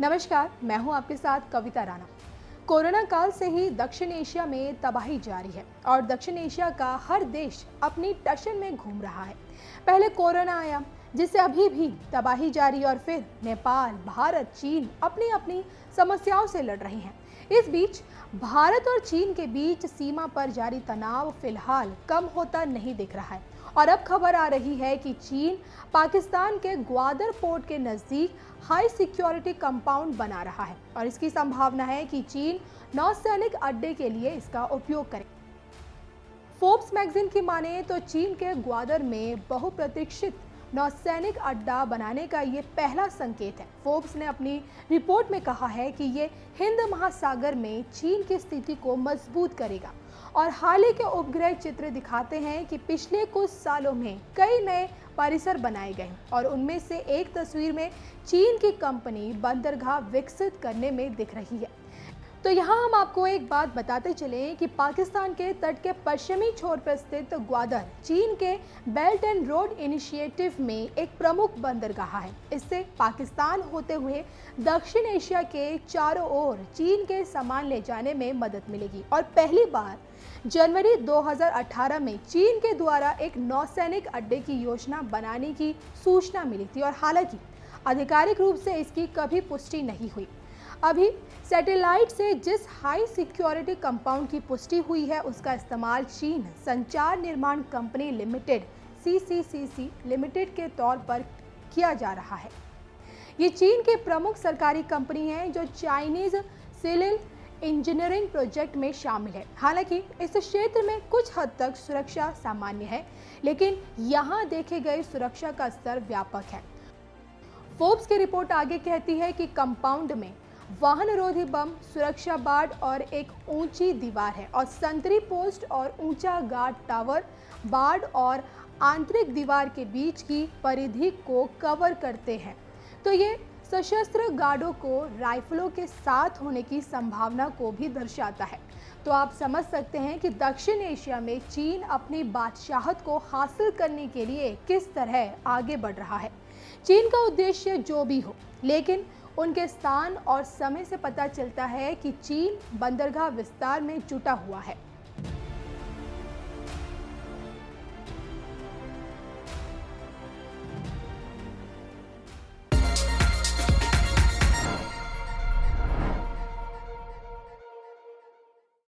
नमस्कार, मैं हूं आपके साथ कविता राणा। कोरोना काल से ही दक्षिण एशिया में तबाही जारी है और दक्षिण एशिया का हर देश अपनी टशन में घूम रहा है। पहले कोरोना आया, जिससे अभी भी तबाही जारी, और फिर नेपाल, भारत, चीन अपनी अपनी समस्याओं से लड़ रहे हैं। इस बीच भारत और चीन के बीच सीमा पर जारी तनाव फिलहाल कम होता नहीं दिख रहा है और अब खबर आ रही है कि चीन पाकिस्तान के ग्वादर पोर्ट के नज़दीक हाई सिक्योरिटी कंपाउंड बना रहा है और इसकी संभावना है कि चीन नौसैनिक अड्डे के लिए इसका उपयोग करे। फोर्ब्स मैगजीन की माने तो चीन के ग्वादर में बहुप्रतीक्षित नौसैनिक अड्डा बनाने का ये पहला संकेत है। फोर्ब्स ने अपनी रिपोर्ट में कहा है कि ये हिंद महासागर में चीन की स्थिति को मजबूत करेगा और हाल ही के उपग्रह चित्र दिखाते हैं कि पिछले कुछ सालों में कई नए परिसर बनाए गए और उनमें से एक तस्वीर में चीन की कंपनी बंदरगाह विकसित करने में दिख रही है। तो यहाँ हम आपको एक बात बताते चलें कि पाकिस्तान के तट के पश्चिमी छोर पर स्थित ग्वादर चीन के बेल्ट एंड रोड इनिशिएटिव में एक प्रमुख बंदरगाह है। इससे पाकिस्तान होते हुए दक्षिण एशिया के चारों ओर चीन के सामान ले जाने में मदद मिलेगी और पहली बार जनवरी 2018 में चीन के द्वारा एक नौसैनिक अड्डे की योजना बनाने की सूचना मिली थी और हालांकि आधिकारिक रूप से इसकी कभी पुष्टि नहीं हुई। अभी सैटेलाइट से जिस हाई सिक्योरिटी कंपाउंड की पुष्टि हुई है उसका इस्तेमाल चीन संचार निर्माण कंपनी लिमिटेड CCCC लिमिटेड के तौर पर किया जा रहा है। ये चीन के प्रमुख सरकारी कंपनी है जो चाइनीज सिविल इंजीनियरिंग प्रोजेक्ट में शामिल है। हालांकि इस क्षेत्र में कुछ हद तक सुरक्षा सामान्य है, लेकिन यहाँ देखे गए सुरक्षा का स्तर व्यापक है। फोर्ब्स की रिपोर्ट आगे कहती है कि कंपाउंड में वाहनरोधी बम, सुरक्षा बाड़ और एक ऊंची दीवार है और संतरी पोस्ट और ऊंचा गार्ड टावर बाड़ और आंतरिक दीवार के बीच की परिधि को कवर करते हैं। तो ये सशस्त्र गार्डों को राइफलों के साथ होने की संभावना को भी दर्शाता है। तो आप समझ सकते हैं कि दक्षिण एशिया में चीन अपनी बादशाहत को हासिल करने के लिए किस तरह आगे बढ़ रहा है। चीन का उद्देश्य जो भी हो, लेकिन उनके स्थान और समय से पता चलता है कि चीन बंदरगाह विस्तार में जुटा हुआ है।